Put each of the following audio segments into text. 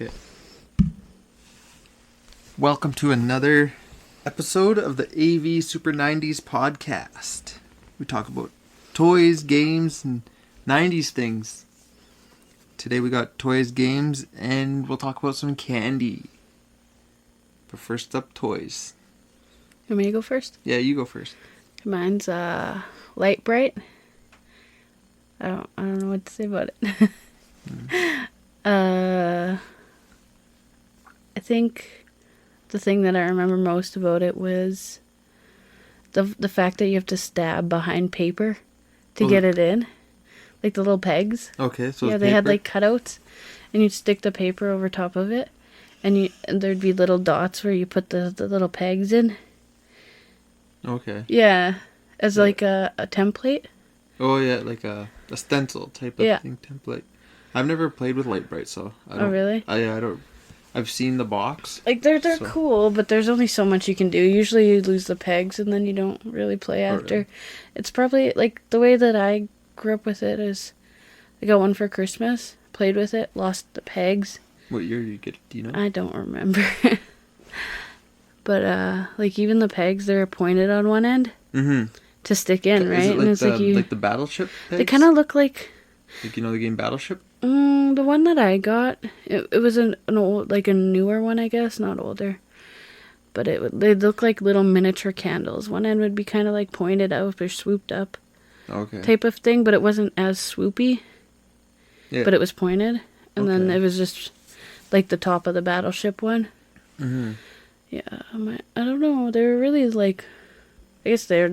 Okay. Welcome to another episode of the AV Super 90s podcast. We talk about toys, games, and 90s things. Today we got toys, games, and we'll talk about some candy. But first up, toys. You want me to go first? Yeah, you go first. Mine's Lite brite. I don't know what to say about it. I think the thing that I remember most about it was the fact that you have to stab behind paper to get it in. Like the little pegs. Okay, so yeah, it's they had paper? like cutouts, and you'd stick the paper over top of it, and there'd be little dots where you put the little pegs in. Okay. Yeah, as like a template. Oh yeah, like a stencil type of thing, template. I've never played with Lite brite, so I don't. Oh really? I don't. I've seen the box. Like they're cool, but there's only so much you can do. Usually you lose the pegs and then you don't really play after. Really? It's probably like the way that I grew up with it is I got one for Christmas, played with it, lost the pegs. What year did you get it? Do you know? I don't remember. But like even the pegs, they're pointed on one end to stick in, right? Is it like and it's like the Battleship pegs? They kind of look like the game Battleship? the one that I got, it was an old, like a newer one, I guess, not older. But they look like little miniature candles. One end would be kind of like pointed out or swooped up, type of thing. But it wasn't as swoopy. Yeah. But it was pointed, and then it was just like the top of the Battleship one. Mm-hmm. Yeah, I don't know. They're really like, I guess they're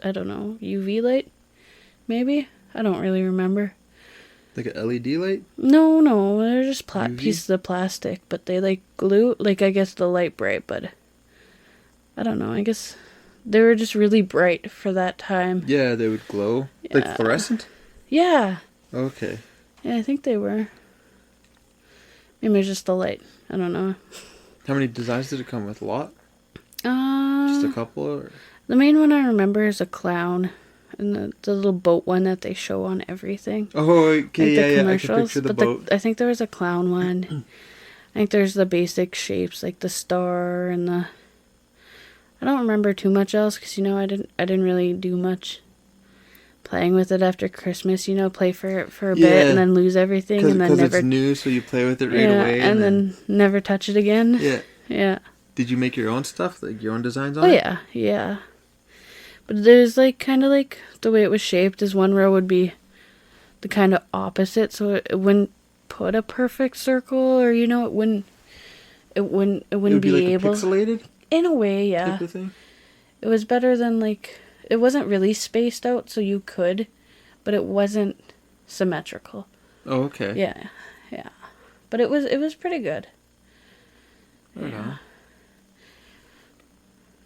I don't know, UV light, maybe. I don't really remember. Like an LED light? No, they're just pieces of plastic, but they like glue, like I guess the Lite brite, but I don't know, I guess they were just really bright for that time. Yeah, they would glow. Yeah. Like fluorescent? Yeah. Okay. Yeah, I think they were. Maybe it was just the light. I don't know. How many designs did it come with? A lot? Just a couple? Or? The main one I remember is a clown. And the little boat one that they show on everything. Oh, okay, like yeah, I can picture the boat. I think there was a clown one. I think there's the basic shapes, like the star and the... I don't remember too much else, because, I didn't really do much playing with it after Christmas, play for a bit and then lose everything. And then never... Because it's new, so you play with it right away. And then never touch it again. Yeah. Yeah. Did you make your own stuff? Like your own designs on it? Oh, yeah. But there's like kind of like the way it was shaped is one row would be the kind of opposite, so it wouldn't put a perfect circle, or it wouldn't be like able. Pixelated? In a way, yeah. Type of thing? It was better than like it wasn't really spaced out, so you could, but it wasn't symmetrical. Oh, okay. Yeah. But it was pretty good. Right on.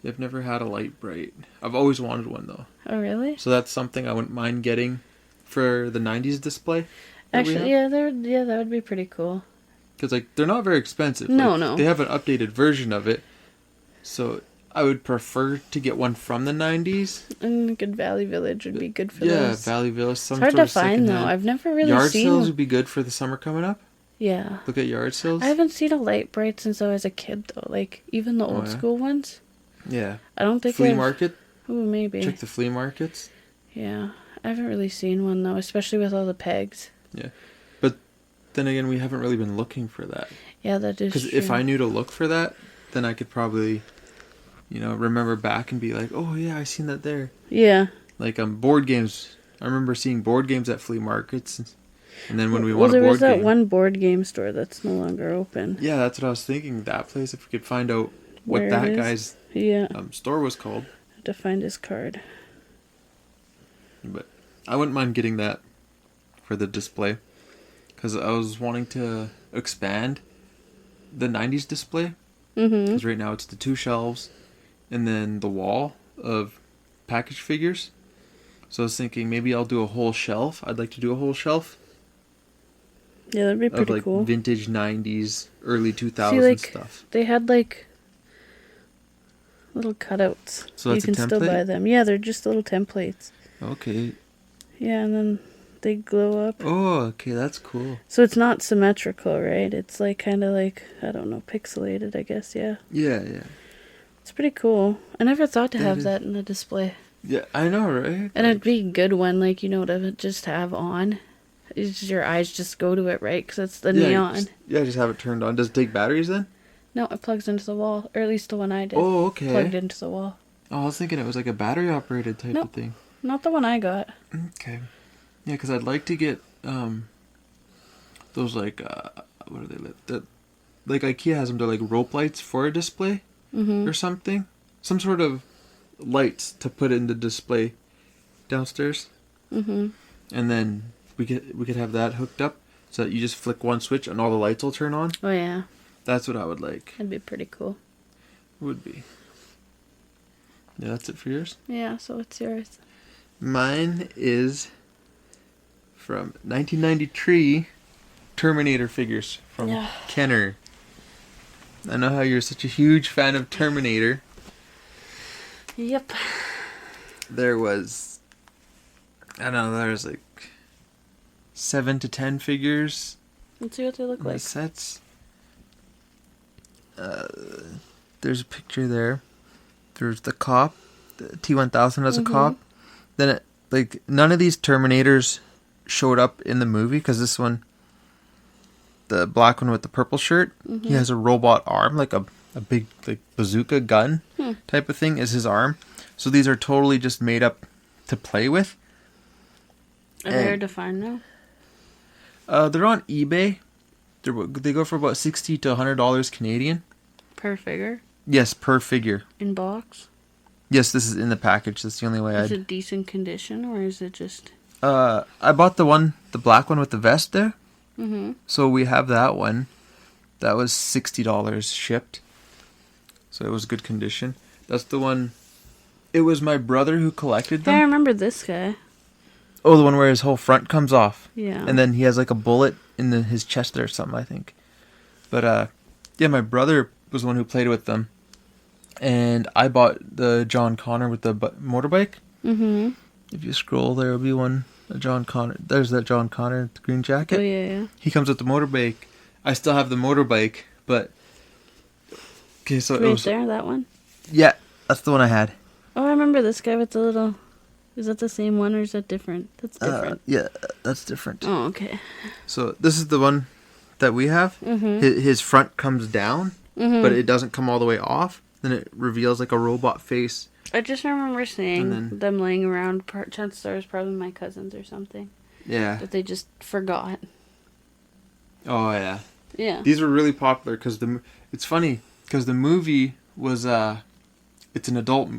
I've never had a Lite brite. I've always wanted one, though. Oh, really? So that's something I wouldn't mind getting for the 90s display. Actually, that would be pretty cool. Because, they're not very expensive. No. They have an updated version of it. So I would prefer to get one from the 90s. And Good Valley Village would be good for those. Yeah, Valley Village. It's hard to find, though. I've never really seen... Yard sales would be good for the summer coming up. Yeah. Look at yard sales. I haven't seen a Lite brite since I was a kid, though. Like, even the old school ones. Yeah. I don't think Flea market? Oh, maybe. Check the flea markets. Yeah. I haven't really seen one, though, especially with all the pegs. Yeah. But then again, we haven't really been looking for that. Yeah, that is true. Because if I knew to look for that, then I could probably, remember back and be like, oh, yeah, I seen that there. Yeah. Like, board games. I remember seeing board games at flea markets. And then when we want a board game... Well, there was that one board game store that's no longer open. Yeah, that's what I was thinking. That place, if we could find out what Where that guy's store was called. I have to find his card. But I wouldn't mind getting that for the display. Because I was wanting to expand the 90s display. Because right now it's the 2 shelves and then the wall of package figures. So I was thinking maybe I'll do a whole shelf. I'd like to do a whole shelf. Yeah, that'd be pretty cool. Vintage 90s, early 2000s stuff. They had little cutouts. So that's you can still buy them. Yeah, they're just little templates. Okay. Yeah, and then They glow up. Oh, okay, that's cool. So it's not symmetrical, right? It's like kind of like, I don't know, pixelated, I guess, yeah. Yeah, yeah. It's pretty cool. I never thought to That have is- that in the display. Yeah, I know, right? And it'd be a good one, like, to just have on. It's your eyes just go to it, right? Because it's the neon. Just have it turned on. Does it take batteries then? No, it plugs into the wall. Or at least the one I did. Oh, okay. Plugged into the wall. Oh, I was thinking it was like a battery-operated type of thing. Not the one I got. Okay. Yeah, because I'd like to get those like what are they? Like IKEA has them. They're like rope lights for a display or something. Some sort of lights to put in the display downstairs. Mm-hmm. And then we could have that hooked up so that you just flick one switch and all the lights will turn on. Oh, yeah. That's what I would like. That'd be pretty cool. Would be. Yeah, that's it for yours? Yeah, so what's yours? Mine is from 1993 Terminator figures from Kenner. I know how you're such a huge fan of Terminator. Yep. There was, I don't know, there was like 7 to 10 figures. Let's see what they look in the like. sets. There's a picture there. There's the cop. The T-1000 as a cop. Then none of these Terminators showed up in the movie because this one, the black one with the purple shirt, he has a robot arm, like a big like bazooka gun type of thing is his arm. So these are totally just made up to play with. Are they hard to find now? They're on eBay. They go for about $60 to $100 Canadian. Per figure? Yes, per figure. In box? Yes, this is in the package. That's the only way Is it decent condition or is it just... I bought the black one with the vest there. Mm-hmm. So we have that one. That was $60 shipped. So it was good condition. That's the one... It was my brother who collected them. Yeah, I remember this guy. Oh, the one where his whole front comes off. Yeah. And then he has like a bullet in his chest or something, I think. But, yeah, my brother was the one who played with them. And I bought the John Connor with the motorbike. Mm-hmm. If you scroll, there will be one. John Connor. There's that John Connor with the green jacket. Oh, yeah. He comes with the motorbike. I still have the motorbike, but... Okay, so Right it was... there, that one? Yeah, that's the one I had. Oh, I remember this guy with the little... Is that the same one or is that different? That's different. Yeah, that's different. Oh, okay. So this is the one that we have. Mm-hmm. His front comes down, but it doesn't come all the way off. Then it reveals like a robot face. I just remember seeing them laying around. Chances are it was probably my cousins or something. Yeah. That they just forgot. Oh, yeah. Yeah. These were really popular because it's funny because the movie was it's an adult,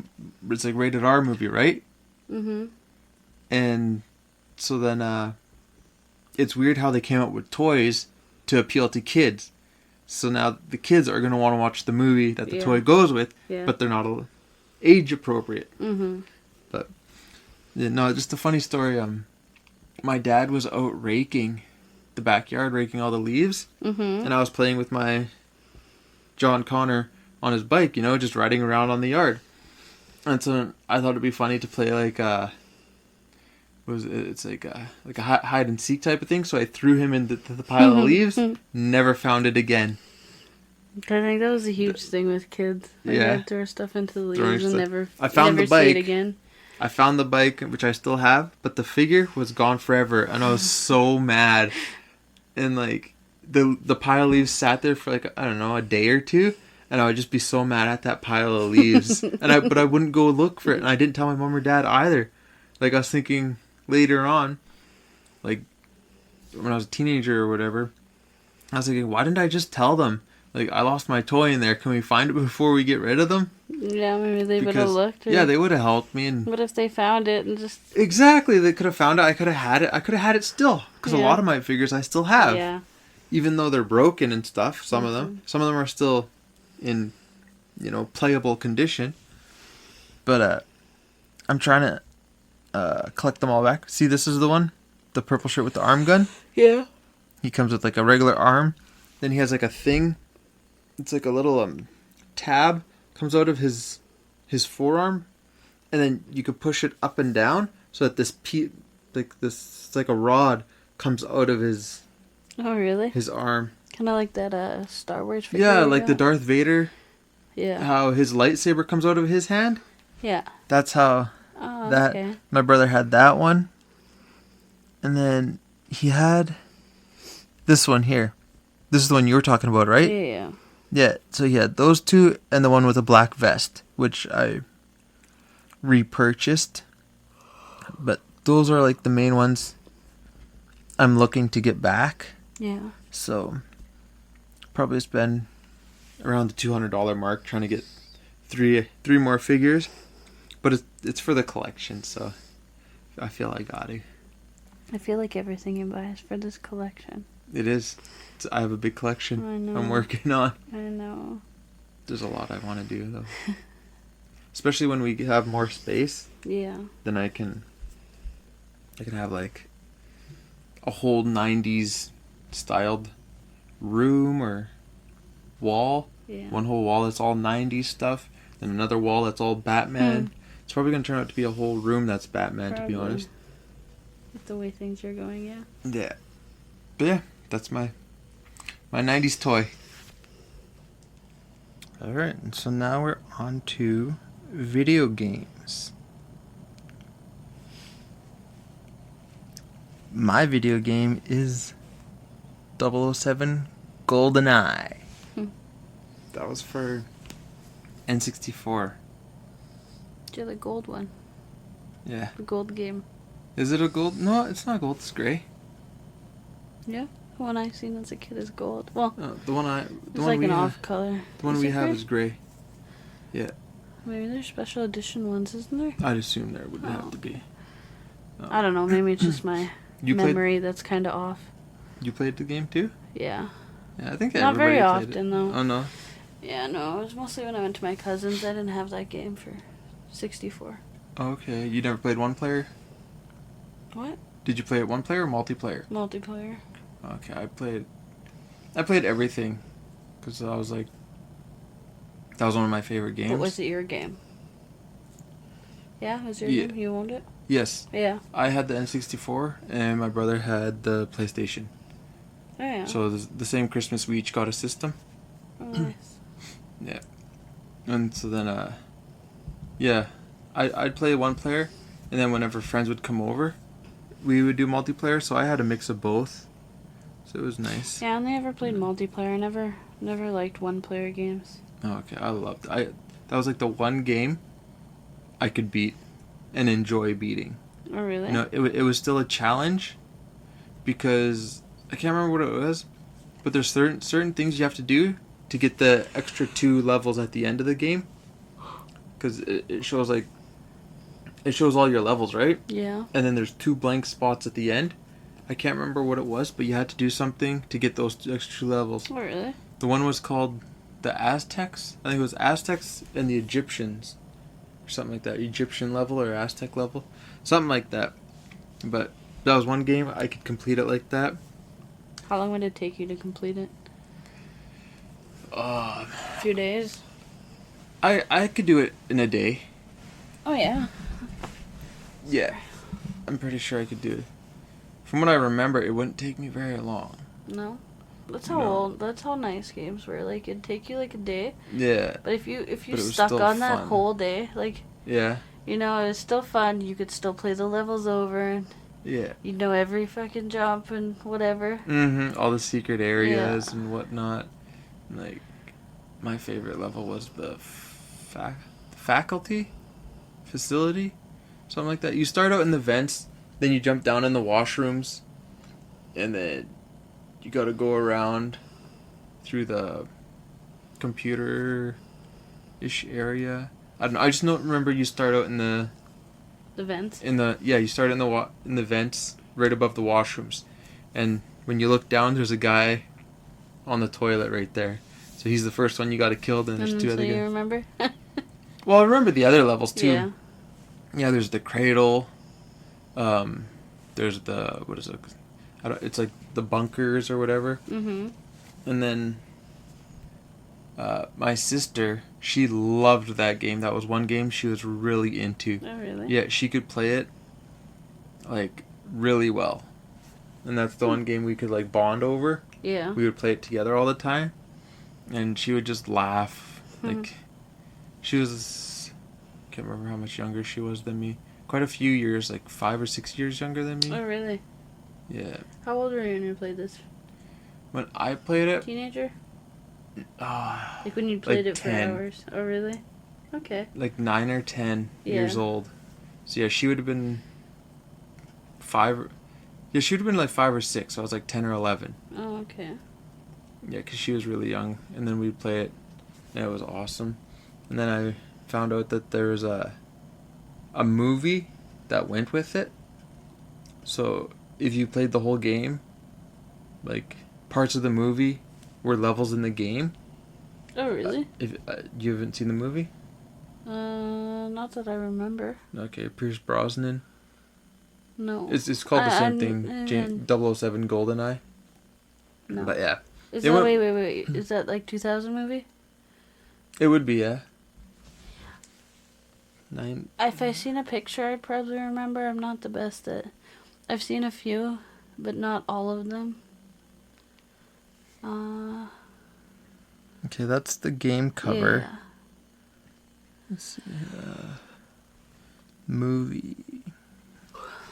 it's like rated R movie, right? Mm-hmm. And so then it's weird how they came up with toys to appeal to kids. So now the kids are going to want to watch the movie that the toy goes with, but they're not age appropriate. Mm-hmm. But no, just a funny story. My dad was out raking the backyard, raking all the leaves, and I was playing with my John Connor on his bike, just riding around on the yard. And so I thought it'd be funny to play like it's like a hide and seek type of thing. So I threw him into the pile of leaves. Never found it again. I think that was a huge thing with kids. Like they'd throw stuff into the leaves and never the bike. See it again. I found the bike, which I still have, but the figure was gone forever, and I was so mad. And like the pile of leaves sat there for like I don't know, a day or two. And I would just be so mad at that pile of leaves. But I wouldn't go look for it. And I didn't tell my mom or dad either. Like, I was thinking later on, like, when I was a teenager or whatever, I was thinking, why didn't I just tell them? Like, I lost my toy in there. Can we find it before we get rid of them? Yeah, maybe they would have looked. Yeah, they would have helped me. What if they found it and just... Exactly. They could have found it. I could have had it. I could have had it still. Because a lot of my figures I still have. Yeah. Even though they're broken and stuff, some of them. Some of them are still... in playable condition, but I'm trying to collect them all back. See, this is the purple shirt with the arm gun. Yeah, he comes with like a regular arm, then he has like a thing, it's like a little tab comes out of his forearm, and then you could push it up and down so that this like this. It's like a rod comes out of his Oh, really? his arm. Kind of like that Star Wars figure. Yeah, you like the got? Darth Vader. Yeah. How his lightsaber comes out of his hand. Yeah. That's how Oh, that. okay. My brother had that one, and then he had this one here. This is the one you were talking about, right? Yeah. Yeah. So he had those two, and the one with a black vest, which I repurchased. But those are like the main ones I'm looking to get back. Yeah. So probably spend around the $200 mark trying to get three more figures. But it's for the collection, so I feel I got to. I feel like everything you buy is for this collection. It is. I have a big collection I know. I'm working on. I know. There's a lot I want to do, though. Especially when we have more space. Yeah. Then I can have like a whole 90s styled room or wall. Yeah. One whole wall that's all 90s stuff. Then another wall that's all Batman. It's probably going to turn out to be a whole room that's Batman, Probably. to be honest. With the way things are going, yeah. Yeah. But yeah, that's my 90s toy. Alright, so now we're on to video games. My video game is 007 GoldenEye. That was for N64. Do the gold one. Yeah. The gold game. Is it a gold? No, it's not gold. It's gray. Yeah. The one I seen as a kid is gold. Well, The one it's like an off color. The one we have is gray. Yeah. Maybe there's special edition ones, isn't there? I'd assume there would have to be. I don't know. Maybe it's just my memory that's kind of off. You played the game too? Yeah. Yeah, I think Not very everybody played often, it. though. Oh, no? Yeah, no. It was mostly when I went to my cousin's. I didn't have that game for 64. Okay. You never played one player? What? Did you play it one player or multiplayer? Multiplayer. Okay, I played everything. Because I was like... That was one of my favorite games. What was it your game? Yeah, was your Yeah. game? You owned it? Yes. Yeah. I had the N64 and my brother had the PlayStation. Oh, yeah. So the same Christmas we each got a system. Oh, nice. Yeah. And so then, yeah, I'd play one player, and then whenever friends would come over, we would do multiplayer, so I had a mix of both. So it was nice. Yeah, I never played multiplayer. I never liked one-player games. Oh, okay, I loved it. That was like the one game I could beat and enjoy beating. Oh, really? You know, it was still a challenge, because I can't remember what it was, but there's certain things you have to do to get the extra 2 levels at the end of the game, because it shows all your levels, right? Yeah. And then there's 2 blank spots at the end. I can't remember what it was, but you had to do something to get those extra 2 levels. Oh, really? The one was called the Aztecs. I think it was Aztecs and the Egyptians, or something like that. Egyptian level or Aztec level, something like that. But that was one game I could complete it like that. How long would it take you to complete it? A few days. I could do it in a day. Oh, yeah. Yeah, I'm pretty sure I could do it. From what I remember, it wouldn't take me very long. No? That's how nice games were. Like, it'd take you like a day. Yeah. But if you But it was stuck still on that fun. whole day, like, Yeah. you know, it was still fun. You could still play the levels over, and Yeah. you'd know every fucking jump and whatever. Mm-hmm. All the secret areas Yeah. and whatnot. Like, my favorite level was the faculty? Facility? Something like that. You start out in the vents, then you jump down in the washrooms, and then you gotta go around through the computer-ish area. I don't know. I just don't remember you start out in the... The vents? You start in the vents right above the washrooms. And when you look down, there's a guy on the toilet right there. So he's the first one you gotta kill, then there's 2 so other you guys. remember? Well, I remember the other levels too. Yeah. Yeah, there's the cradle. There's the, what is it? It's like the bunkers or whatever. Mm-hmm. And then my sister, she loved that game. That was one game she was really into. Oh, really? Yeah, she could play it like really well. And that's the one game we could, like, bond over. Yeah. We would play it together all the time. And she would just laugh. Like, she was... I can't remember how much younger she was than me. Quite a few years, like 5 or 6 years younger than me. Oh, really? Yeah. How old were you when you played this? When I played it... Teenager? Like when you played like it 10. for hours? Oh, really? Okay. Like 9 or 10 years old. So yeah, she would have been 5... Yeah, she would have been like 5 or 6. So I was like 10 or 11. Oh, okay. Yeah, because she was really young. And then we'd play it. And it was awesome. And then I found out that there was a movie that went with it. So if you played the whole game, like parts of the movie were levels in the game. Oh, really? If you haven't seen the movie? Not that I remember. Okay, Pierce Brosnan. No. It's called the same thing. 007 GoldenEye. No. But yeah. Is that, wait. Is that like 2000 movie? It would be, yeah. If I've seen a picture, I'd probably remember. I'm not the best at... I've seen a few, but not all of them. Okay, that's the game cover. Yeah. Let's see. Movie.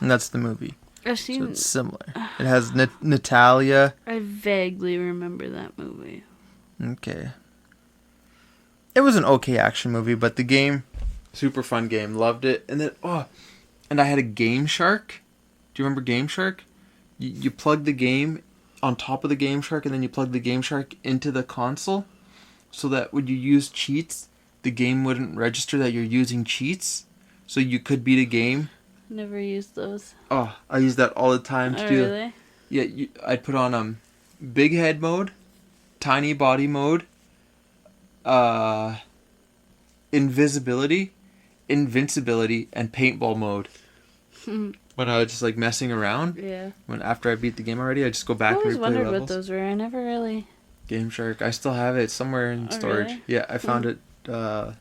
And that's the movie. I've seen... So it's similar. It has Natalia. I vaguely remember that movie. Okay. It was an okay action movie, but the game... Super fun game. Loved it. And then, and I had a Game Shark. Do you remember Game Shark? You plug the game on top of the Game Shark, and then you plug the Game Shark into the console, so that when you use cheats, the game wouldn't register that you're using cheats, so you could beat a game. Never used those. Oh, I use that all the time to do. Really? Yeah, I'd put on big head mode, tiny body mode, invisibility, invincibility, and paintball mode. When I was just like messing around. Yeah. When after I beat the game already, I just go back and replay levels. I always wondered what those were. I never really... Game Shark. I still have it somewhere in storage. Really? Yeah, I found it a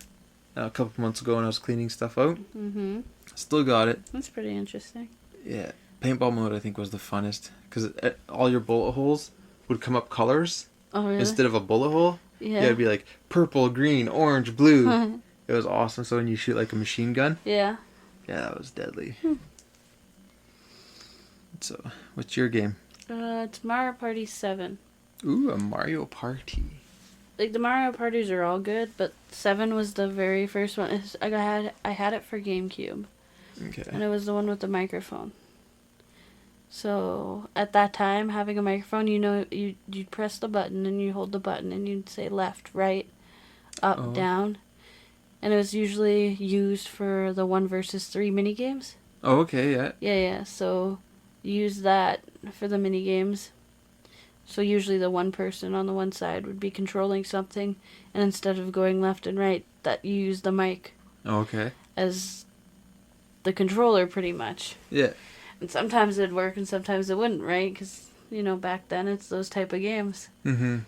couple months ago when I was cleaning stuff out. Mm-hmm. Still got it. That's pretty interesting. Yeah. Paintball mode, I think, was the funnest. Because all your bullet holes would come up colors. Oh, really? Instead of a bullet hole. Yeah. It'd be like purple, green, orange, blue. It was awesome. So when you shoot like a machine gun. Yeah. Yeah, that was deadly. So, what's your game? It's Mario Party 7. Ooh, a Mario Party. Like, the Mario Parties are all good, but 7 was the very first one. I had it for GameCube. Okay. And it was the one with the microphone. So, at that time, having a microphone, you'd press the button, and you hold the button, and you'd say left, right, up, down. And it was usually used for the 1 versus 3 minigames. Oh, okay, yeah. Yeah, so... use that for the mini games. So usually the one person on the one side would be controlling something, and instead of going left and right, that you use the mic. Okay. As the controller, pretty much. Yeah. And sometimes it'd work, and sometimes it wouldn't, right? Because back then it's those type of games. Mm-hmm.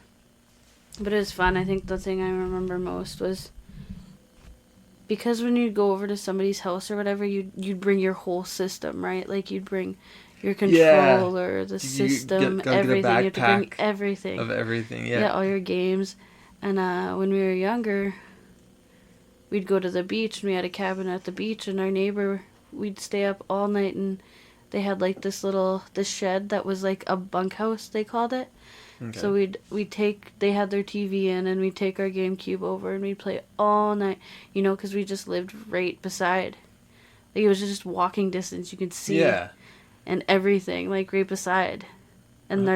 But it was fun. I think the thing I remember most was because when you'd go over to somebody's house or whatever, you'd bring your whole system, right? Like you'd bring your controller, the system, everything. You have to bring everything. Of everything, yeah. Yeah, all your games. And when we were younger, we'd go to the beach, and we had a cabin at the beach, and our neighbor, we'd stay up all night, and they had like this shed that was like a bunkhouse, they called it. Okay. So they had their TV in, and we'd take our GameCube over, and we'd play all night, because we just lived right beside. Like, it was just walking distance, you could see. Yeah. And everything, like, right beside. And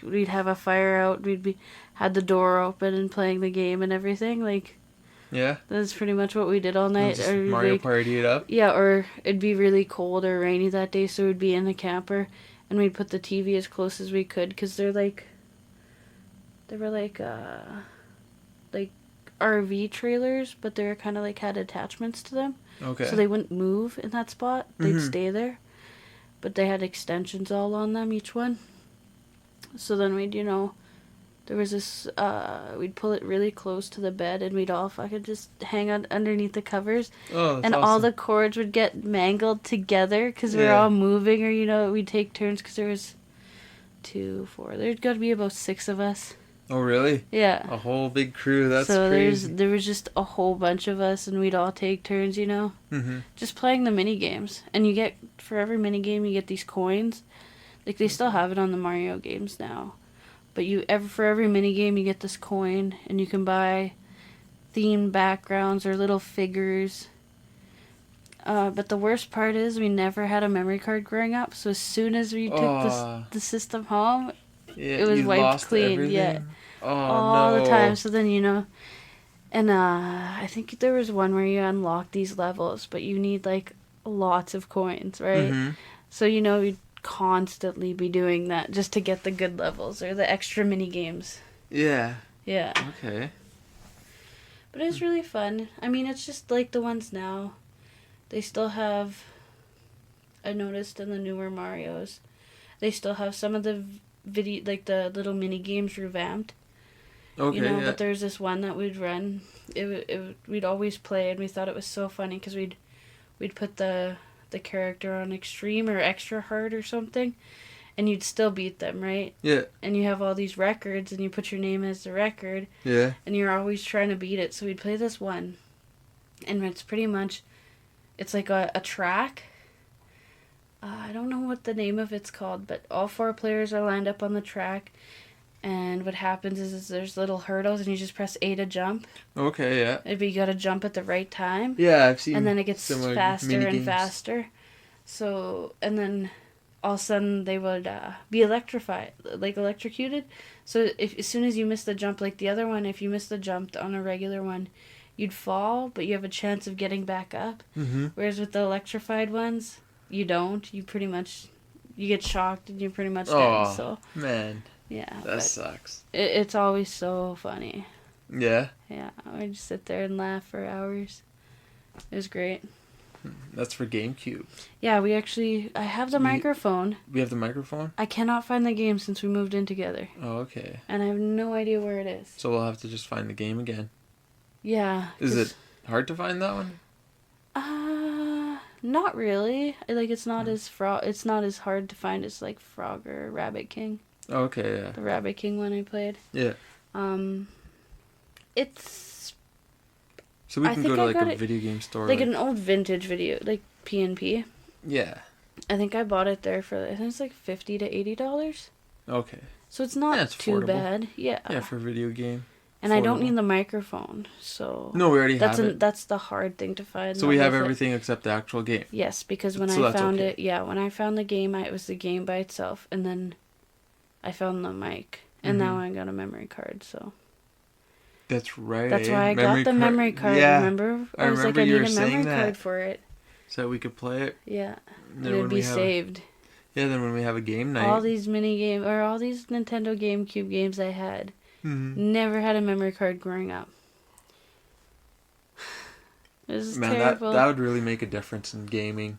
we'd have a fire out, had the door open and playing the game and everything, like... Yeah. That's pretty much what we did all night. Just Mario Party it up? Yeah, or it'd be really cold or rainy that day, so we'd be in the camper, and we'd put the TV as close as we could, because they were like RV trailers, but they were kind of like had attachments to them. Okay. So they wouldn't move in that spot. They'd stay there. But they had extensions all on them, each one. So then we'd, There was this, we'd pull it really close to the bed and we'd all fucking just hang on underneath the covers. Oh, that's and awesome. all the cords would get mangled together because we were all moving, or, you know, we'd take turns because there was 2, 4, there'd got to be about 6 of us. Oh, really? Yeah. A whole big crew, that's so crazy. there was just a whole bunch of us and we'd all take turns, you know? Mm-hmm. Just playing the mini games. And you get, for every mini game, you get these coins. Like, they still have it on the Mario games now. But for every mini game, you get this coin, and you can buy themed backgrounds or little figures. But the worst part is we never had a memory card growing up. So as soon as we took the system home, it was wiped clean. Everything? Yeah, all the time. So then, you know, and I think there was one where you unlock these levels, but you need like lots of coins, right? Mm-hmm. So, you know, we'd constantly be doing that just to get the good levels or the extra mini games. Yeah. Okay. But it's really fun. I mean, it's just like the ones now. They still have, I noticed in the newer Marios, they still have some of the video, like the little mini games revamped. Okay. You know, but there's this one that we'd run. We'd always play, and we thought it was so funny because we'd put the character on extreme or extra hard or something, and you'd still beat them, right? Yeah. And you have all these records, and you put your name as the record. Yeah. And you're always trying to beat it. So we'd play this one, and it's pretty much, it's like a track. I don't know what the name of it's called, but all 4 players are lined up on the track. And what happens is there's little hurdles, and you just press A to jump. Okay, yeah. But you gotta jump at the right time. Yeah, I've seen. And then it gets faster and faster. So, and then all of a sudden they would be electrocuted. So as soon as you miss the jump, like the other one, if you miss the jump on a regular one, you'd fall, but you have a chance of getting back up. Mm-hmm. Whereas with the electrified ones, you don't. You get shocked and you're pretty much dead. So man. Yeah. That sucks. It's always so funny. Yeah? Yeah. We just sit there and laugh for hours. It was great. That's for GameCube. Yeah, I have the microphone. We have the microphone? I cannot find the game since we moved in together. Oh, okay. And I have no idea where it is. So we'll have to just find the game again. Yeah. Is it hard to find that one? Not really. Like, it's not it's not as hard to find as like Frog or Rabbit King. Oh, okay, yeah. The Rabbit King one I played. Yeah. It's... So we can go to like a video game store. Like an old vintage video, like P&P. Yeah. I think I bought it there for, I think it's like $50 to $80. Okay. So it's not too bad. Yeah. Yeah, for a video game. And I don't need the microphone, so... No, we already have it. That's the hard thing to find. So we have everything except the actual game. Yes, because when I found it, when I found the game, it was the game by itself, and then I found the mic, and now I got a memory card, so... That's right. That's why I got the memory card, remember? I was like, I need a memory card for it. So we could play it? Yeah. And it would be saved. Yeah, then when we have a game night... All these all these Nintendo GameCube games I had... Mm-hmm. Never had a memory card growing up. This is terrible. That would really make a difference in gaming.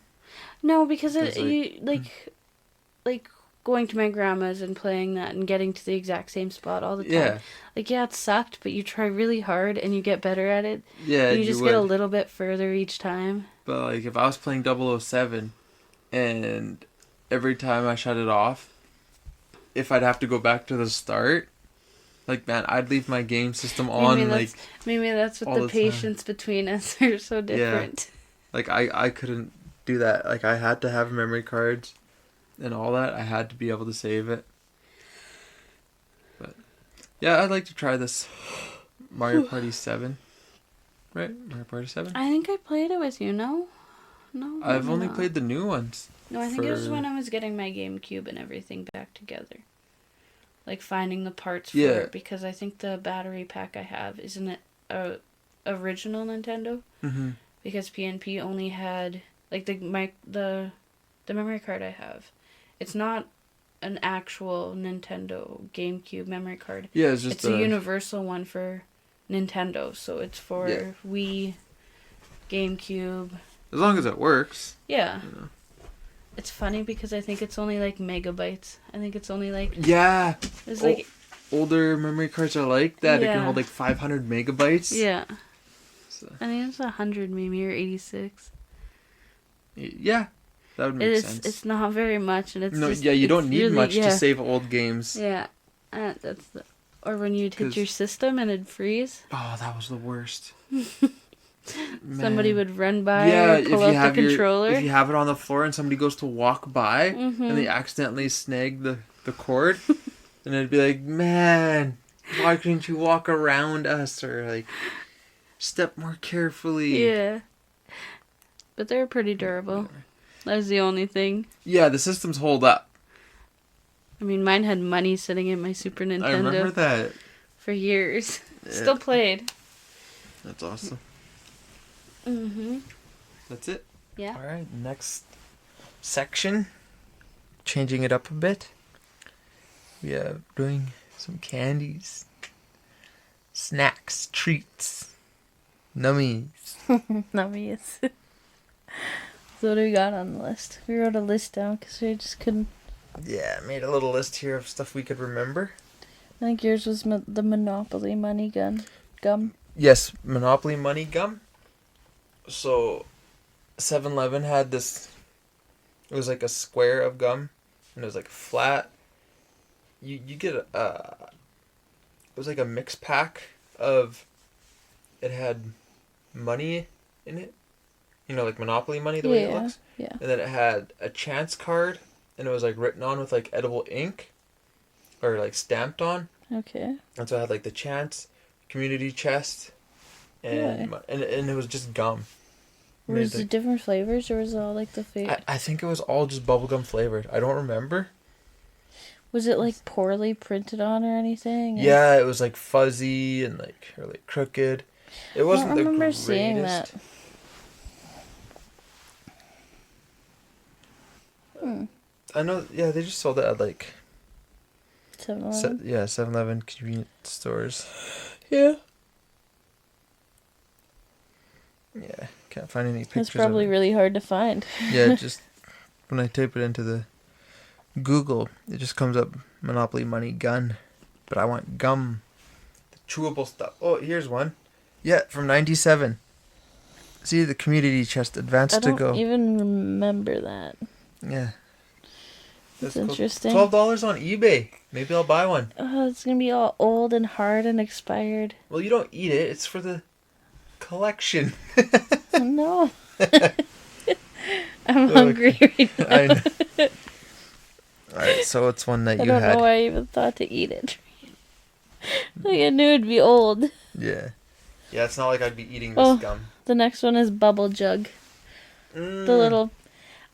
No, because like going to my grandma's and playing that and getting to the exact same spot all the time. Yeah. Like, yeah, it sucked, but you try really hard and you get better at it. Yeah, you just get a little bit further each time. But like if I was playing 007 and every time I shut it off, if I'd have to go back to the start, like, man, I'd leave my game system on, maybe that's what the patience between us are so different. Yeah. Like, I couldn't do that. Like, I had to have memory cards and all that. I had to be able to save it. But, yeah, I'd like to try this Mario Party 7. Right? Mario Party 7? I think I played it with you, no? No? I've only played the new ones. No, I think it was when I was getting my GameCube and everything back together. Like, finding the parts for it, because I think the battery pack I have isn't a original Nintendo. Mm-hmm. Because PNP only had, like, the memory card I have. It's not an actual Nintendo GameCube memory card. Yeah, it's a universal one for Nintendo, so it's for Wii, GameCube. As long as it works. Yeah. You know. It's funny because I think it's only like megabytes. I think it's only like... Yeah. It's like older memory cards are like that. It Yeah. can hold like 500 megabytes. Yeah. So, I think it's 100 maybe, or 86. yeah, that would make sense. It's not very much, and it's No, just, yeah, you it's don't need really, much yeah. to save old games. Yeah. That's the... Or when you'd hit 'Cause- your system and it'd freeze. Oh, that was the worst. Somebody Man. would run by Yeah, or pull out the controller. if you have it on the floor and somebody goes to walk by and they accidentally snag the cord, and it'd be like, man, why couldn't you walk around us, or like step more carefully? Yeah. But they're pretty durable. That's the only thing. Yeah, the systems hold up. I mean, mine had money sitting in my Super Nintendo. I remember that. For years. Yeah. Still played. That's awesome. Mm-hmm. That's it. Yeah. All right, next section. Changing it up a bit. We are doing some candies, snacks, treats, nummies. Nummies. So what do we got on the list? We wrote a list down because we just couldn't... Yeah, I made a little list here of stuff we could remember. I think yours was the Monopoly money gum. Yes, Monopoly money gum. So, 7-Eleven had this. It was like a square of gum, and it was like flat. You get it was like a mix pack of. It had money in it, like Monopoly money, the way it looks. Yeah. And then it had a chance card, and it was like written on with like edible ink, or like stamped on. Okay. And so I had like the chance, community chest, and and it was just gum. Was it different flavors, or was it all like the favorite? I think it was all just bubblegum flavored. I don't remember. Was it like poorly printed on or anything? Yeah, it was like fuzzy and like crooked. It wasn't the greatest. I remember seeing that. I know. Yeah, they just sold it at like 7-Eleven? 7-Eleven convenience stores. Yeah. Yeah, can't find any pictures. It's probably of it. really hard to find. Yeah, just when I type it into the Google, it just comes up Monopoly money gun. But I want gum, the chewable stuff. Oh, here's one. Yeah, from '97. See the community chest advanced I to don't go. even remember that. Yeah. That's cool. interesting. $12 on eBay. Maybe I'll buy one. Oh, it's gonna be all old and hard and expired. Well, you don't eat it. It's for the collection. Oh, no. I'm hungry right now. I know. Alright, so it's one that I you don't had. know why I even thought to eat it. Like, I knew it'd be old. Yeah. Yeah, it's not like I'd be eating this gum. The next one is Bubble Jug. The Mm. little...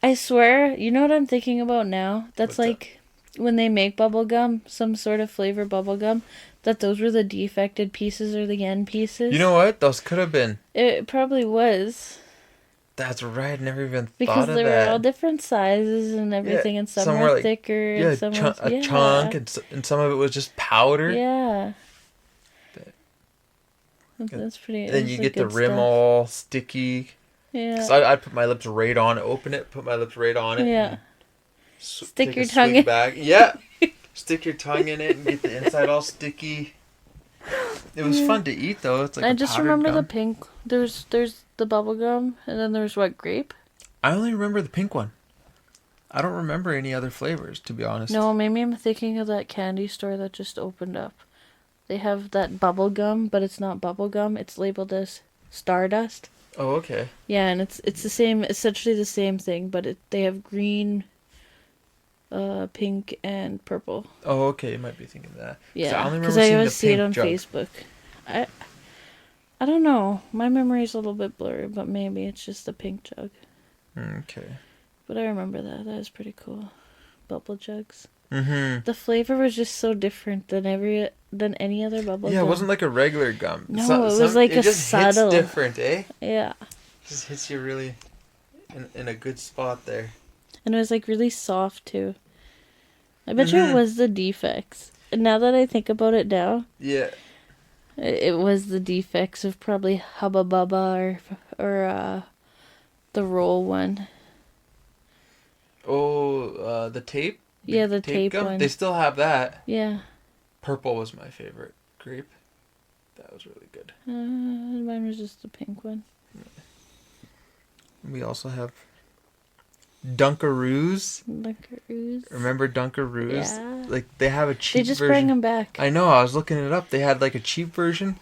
I swear, you know what I'm thinking about now? That's What's like when they make bubble gum, some sort of flavor bubble gum, that those were the defected pieces or the end pieces. You know what? Those could have been. It probably was. That's right. Never even Because thought of they that. were all different sizes and everything, and some were like, thicker, yeah, and some were... a chunk, and some of it was just powder. Yeah. That's pretty... And then that's you the get the good rim stuff. all sticky. Yeah. So I'd put my lips right on it, open it, put my lips right on it. Yeah. Stick your tongue in. in. Back. Yeah. Stick your tongue in it and get the inside all sticky. It was fun to eat though. It's like I a just powdered remember gum. the pink. There's the bubble gum, and then there's what, grape? I only remember the pink one. I don't remember any other flavors, to be honest. No, maybe I'm thinking of that candy store that just opened up. They have that bubble gum, but it's not bubble gum. It's labeled as Stardust. Oh, okay. Yeah, and it's the same, essentially the same thing, but they have green, pink, and purple. Oh, okay. You might be thinking of that. Yeah, because I always see it on Facebook. I don't know. My memory's a little bit blurry, but maybe it's just the pink jug. Okay. But I remember that. That was pretty cool. Bubble jugs. Mm-hmm. The flavor was just so different than any other bubble gum. Yeah, it wasn't like a regular gum. No, it was like it a just subtle. hits different, eh? Yeah. It just hits you really in a good spot there. And it was like really soft too. I bet you it was the defects. And now that I think about it now, Yeah. it was the defects of probably Hubba Bubba or the roll one. Oh, the tape? Yeah, the tape gum? one. They still have that. Yeah. Purple was my favorite grape. That was really good. Mine was just the pink one. We also have Dunkaroos. Dunkaroos. Remember Dunkaroos? Yeah. Like, they have a cheap They just version. bring them back. I know, I was looking it up. They had like a cheap version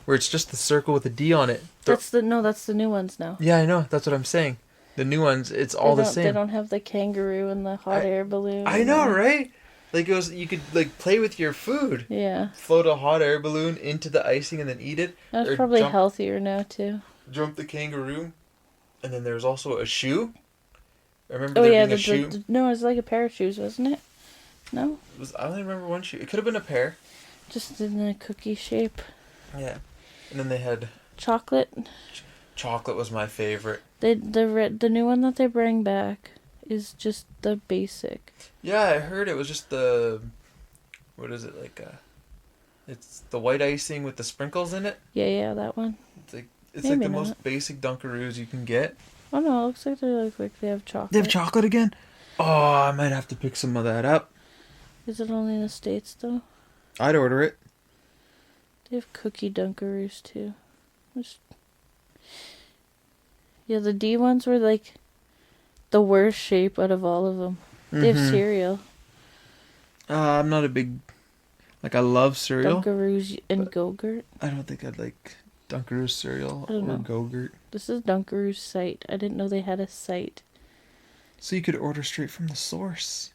where it's just the circle with a D on it. That's the new ones now. Yeah, I know. That's what I'm saying. The new ones, it's all the same. They don't have the kangaroo and the hot air balloon. I know, right? Like, it was, you could like play with your food. Yeah. Float a hot air balloon into the icing and then eat it. That's probably healthier now too. Jump the kangaroo, and then there's also a shoe. I remember there being a shoe. No, it was like a pair of shoes, wasn't it? No. I only remember one shoe. It could have been a pair. Just in a cookie shape. Yeah, and then they had chocolate. Chocolate was my favorite. The new one that they bring back is just the basic. Yeah, I heard it was just the, what is it, like it's the white icing with the sprinkles in it. Yeah, that one. It's like the most basic Dunkaroos you can get. Oh no, it looks like they have chocolate. They have chocolate again? Oh, I might have to pick some of that up. Is it only in the States though? I'd order it. They have cookie Dunkaroos too. Yeah, the D ones were like the worst shape out of all of them. They have cereal. I'm not a big, like, I love cereal. Dunkaroos and Go-Gurt. I don't think I'd like Dunkaroos cereal or Go-Gurt. This is Dunkaroos site. I didn't know they had a site. So you could order straight from the source.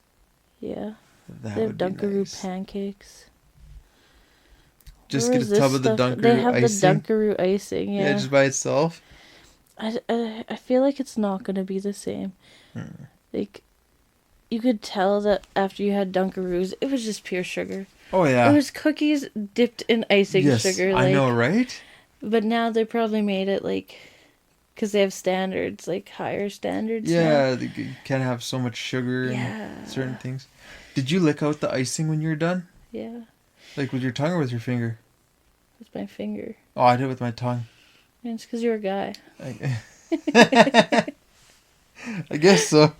Yeah. That they have would be Dunkaroo nice. Pancakes. Just get a tub of the Dunkaroo icing. They have the Dunkaroo icing, yeah. Yeah, just by itself. I feel like it's not going to be the same. Like, you could tell that after you had Dunkaroos, it was just pure sugar. Oh, yeah. It was cookies dipped in icing sugar. I know, right? But now they probably made it, like, because they have standards, like, higher standards. Yeah, you can't have so much sugar and certain things. Did you lick out the icing when you were done? Yeah. Like, with your tongue or with your finger? With my finger. Oh, I did it with my tongue. And it's because you're a guy. I guess so.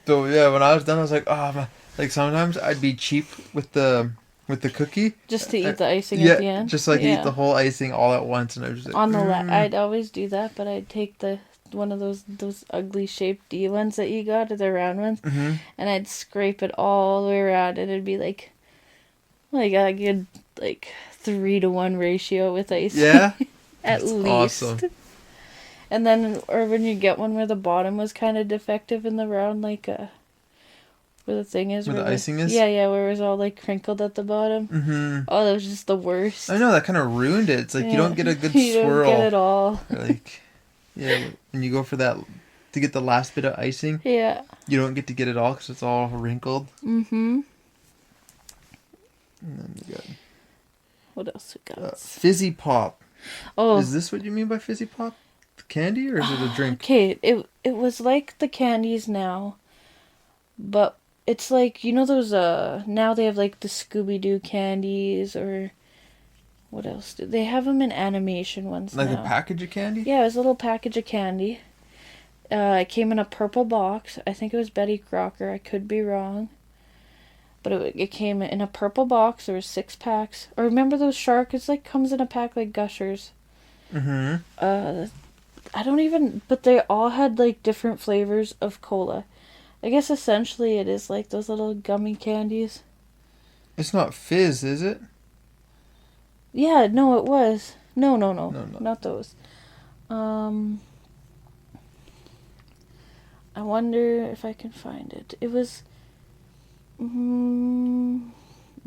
So yeah, when I was done, I was like, oh man. Like sometimes I'd be cheap with the cookie. Just to eat the icing at the end. Just like eat the whole icing all at once, and I was just like, on the I'd always do that, but I'd take one of those ugly shaped D ones that you got, the round ones, and I'd scrape it all the way around, and it'd be like a good 3-to-1 ratio with icing. Yeah. At least. Awesome. And then, or when you get one where the bottom was kind of defective in the round, where the thing is. Where the icing is? Yeah, where it was all crinkled at the bottom. Mm-hmm. Oh, that was just the worst. I know, that kind of ruined it. It's like you don't get a good swirl. You don't get it all. When you go for that, to get the last bit of icing. Yeah. You don't get to get it all because it's all wrinkled. Mm-hmm. And then you got... What else we got? Fizzy Pop. Oh. Is this what you mean by Fizzy Pop? The candy or is it a drink? Okay, it was like the candies now, but it's like, you know those, now they have the Scooby-Doo candies, or what else? They have them in animation ones now. Like a package of candy? Yeah, it was a little package of candy. It came in a purple box. I think it was Betty Crocker. I could be wrong. But it came in a purple box. There was 6 packs. Or remember those Shark? It's comes in a pack like Gushers. Mm-hmm. I don't even... But they all had different flavors of cola. I guess essentially it is those little gummy candies. It's not Fizz, is it? Yeah, no, it was. No. Not those. I wonder if I can find it. It was... they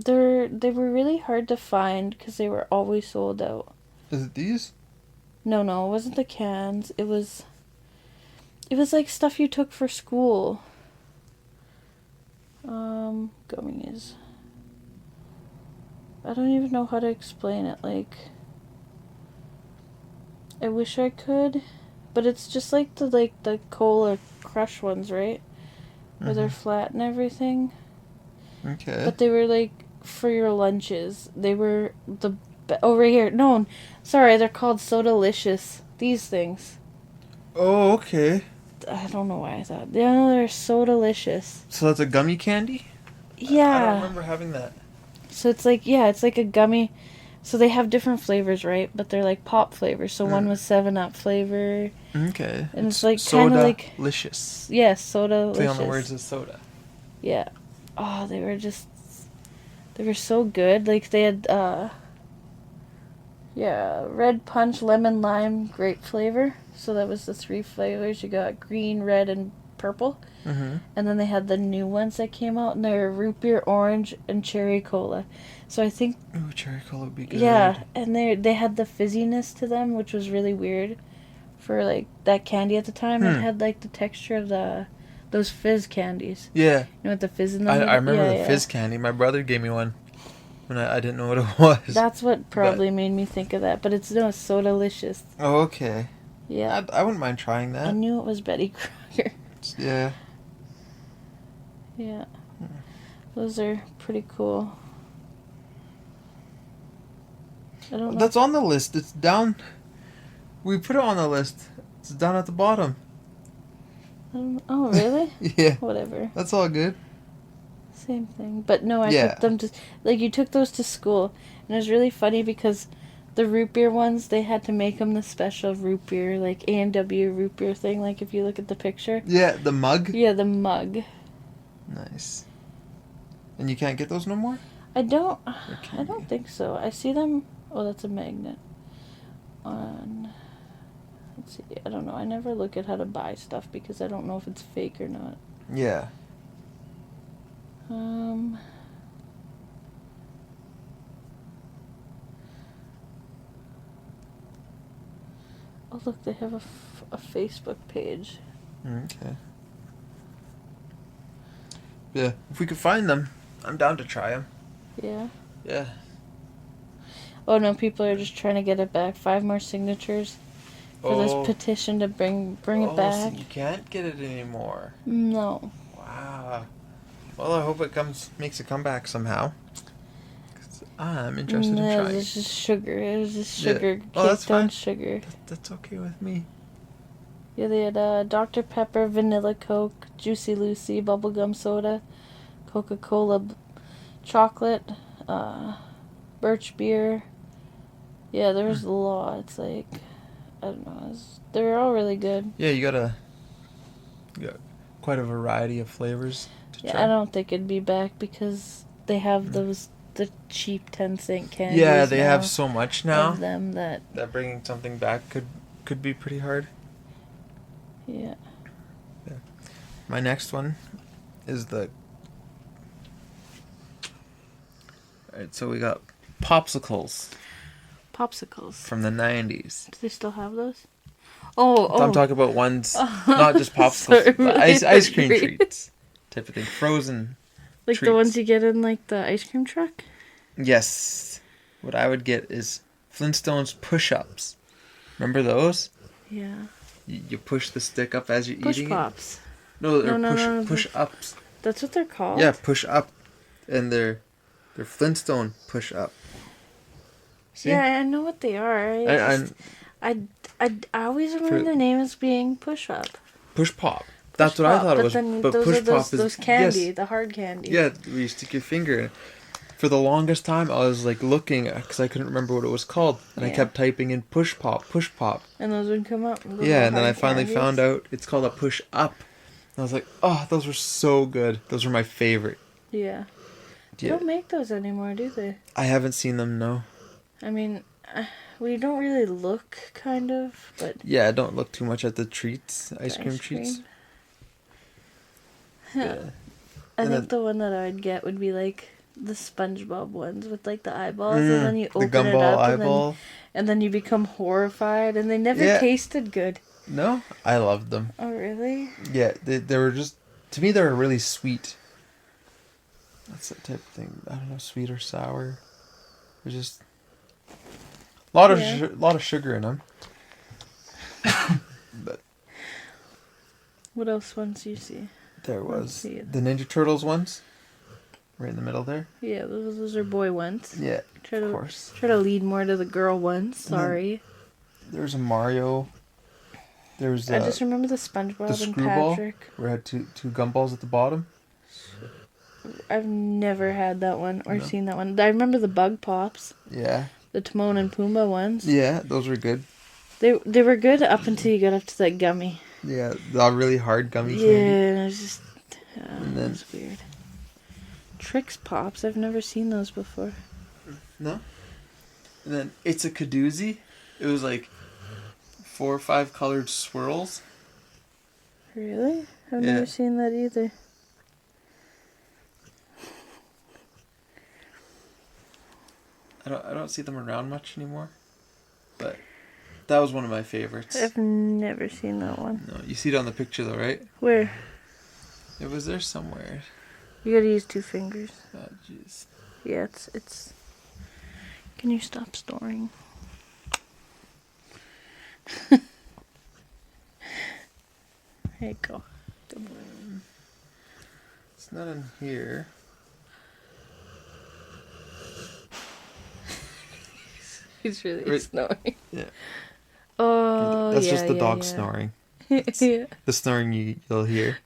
were really hard to find because they were always sold out. Is it these? No, it wasn't the cans. It was stuff you took for school. Gummies. I don't even know how to explain it. I wish I could, but it's just the Cola Crush ones, right? Where they're flat and everything. Okay. But they were for your lunches. They were right here. No, sorry, they're called Sodalicious. These things. Oh, okay. I don't know why I thought. Yeah, they're Sodalicious. So that's a gummy candy? Yeah. I don't remember having that. So it's like, yeah, it's like a gummy. So they have different flavors, right? But they're like pop flavors. So one was 7-Up flavor. Okay. And it's like kind of like... Sodalicious. Yeah, Sodalicious. Play on the words of soda. Yeah. Oh, they were just... They were so good. Like, they had, yeah, red punch, lemon, lime, grape flavor. So that was the 3 flavors. You got green, red, and purple. Mm-hmm. And then they had the new ones that came out, and they're root beer, orange, and cherry cola. So I think... Ooh, cherry cola would be good. Yeah, and they had the fizziness to them, which was really weird for, like, that candy at the time. It had, like, the texture of those fizz candies. Yeah. You know what the fizz in them? I remember the fizz candy. My brother gave me one when I didn't know what it was. That's what probably made me think of that, but it's Sodalicious. Oh, okay. Yeah. I wouldn't mind trying that. I knew it was Betty Crocker. Yeah. Yeah. Those are pretty cool. I don't know. That's on the list. It's down. We put it on the list. It's down at the bottom. Oh, really? Yeah. Whatever. That's all good. Same thing. But no, I took them to... Like, you took those to school. And it was really funny because the root beer ones, they had to make them the special root beer, like A&W root beer thing. Like, if you look at the picture. Yeah, the mug? Yeah, the mug. Nice. And you can't get those no more? I don't think so. I see them... Oh, that's a magnet. Let's see. I don't know. I never look at how to buy stuff because I don't know if it's fake or not. Yeah. Oh, look, they have a Facebook page. Okay. Yeah, if we could find them, I'm down to try them. Yeah. Yeah. Oh, no, people are just trying to get it back. 5 more signatures for this petition to bring it back. So you can't get it anymore. No. Wow. Well, I hope it makes a comeback somehow. 'Cause I'm interested in trying. It's just sugar. It was just sugar. Yeah. Oh, that's fine. Sugar. That's okay with me. Yeah, they had Dr. Pepper, Vanilla Coke, Juicy Lucy, Bubblegum Soda, Coca-Cola Chocolate, Birch Beer. Yeah, there was a lot. It's like, I don't know. They were all really good. Yeah, you got quite a variety of flavors to try. I don't think it'd be back because they have the cheap 10-cent candies. Yeah, they have so much now. Of them that bringing something back could be pretty hard. Yeah. My next one is Alright, so we got Popsicles. Popsicles. From the 90s. Do they still have those? Oh. I'm talking about ones, not just Popsicles, but ice cream treats type of thing. Frozen like treats. The ones you get in, like, the ice cream truck? Yes. What I would get is Flintstones push-ups. Remember those? Yeah. You push the stick up as you're push eating pops. it? No, push-ups. That's what they're called? Yeah, push-up. And they're Flintstone push-up. See? Yeah, I know what they are. I always remember the name as being push-up. Push-pop. That's what I thought it was. But push-pop is... those candy, the hard candy. Yeah, where you stick your finger in. For the longest time, I was like looking because I couldn't remember what it was called, and I kept typing in push pop, and those would come up. And then I finally found out it's called a push up. And I was like, oh, those were so good. Those were my favorite. Yeah. They don't make those anymore, do they? I haven't seen them. No. I mean, we don't really look, kind of, but yeah, I don't look too much at the treats, ice cream treats. Yeah. I think the one that I'd get would be like the SpongeBob ones with like the eyeballs, and then you open it up, and then you become horrified, and they never tasted good. No, I loved them. Oh, really? Yeah, they were just, to me, they were really sweet. That's that type of thing. I don't know, sweet or sour. There's just a lot of sugar in them. But what else ones do you see? There was the Ninja Turtles ones. Right in the middle there. Yeah, those are boy ones. Yeah, of course. Try to lead more to the girl ones. Sorry. There's a Mario. There's I just remember the SpongeBob and Patrick. Where it had two gumballs at the bottom. I've never had that one or No. seen that one. I remember the Bug Pops. Yeah. The Timon and Pumbaa ones. Yeah, those were good. They were good up until you got up to that gummy. Yeah, the really hard gummy Yeah, candy. and it was just... And then... That's weird. Trix Pops, I've never seen those before. No? And then It's a Cadoosie. It was like 4 or 5 colored swirls. Really? I've Yeah. never seen that either. I don't see them around much anymore. But that was one of my favorites. I've never seen that one. No, you see it on the picture though, right? Where? It was there somewhere. You gotta use 2 fingers. Oh, jeez. Yeah, it's... Can you stop snoring? There you go. Good boy. It's not in here. He's really Right. snoring. Yeah. Oh, That's yeah, just the yeah, dog yeah. snoring. Yeah. The snoring you'll hear.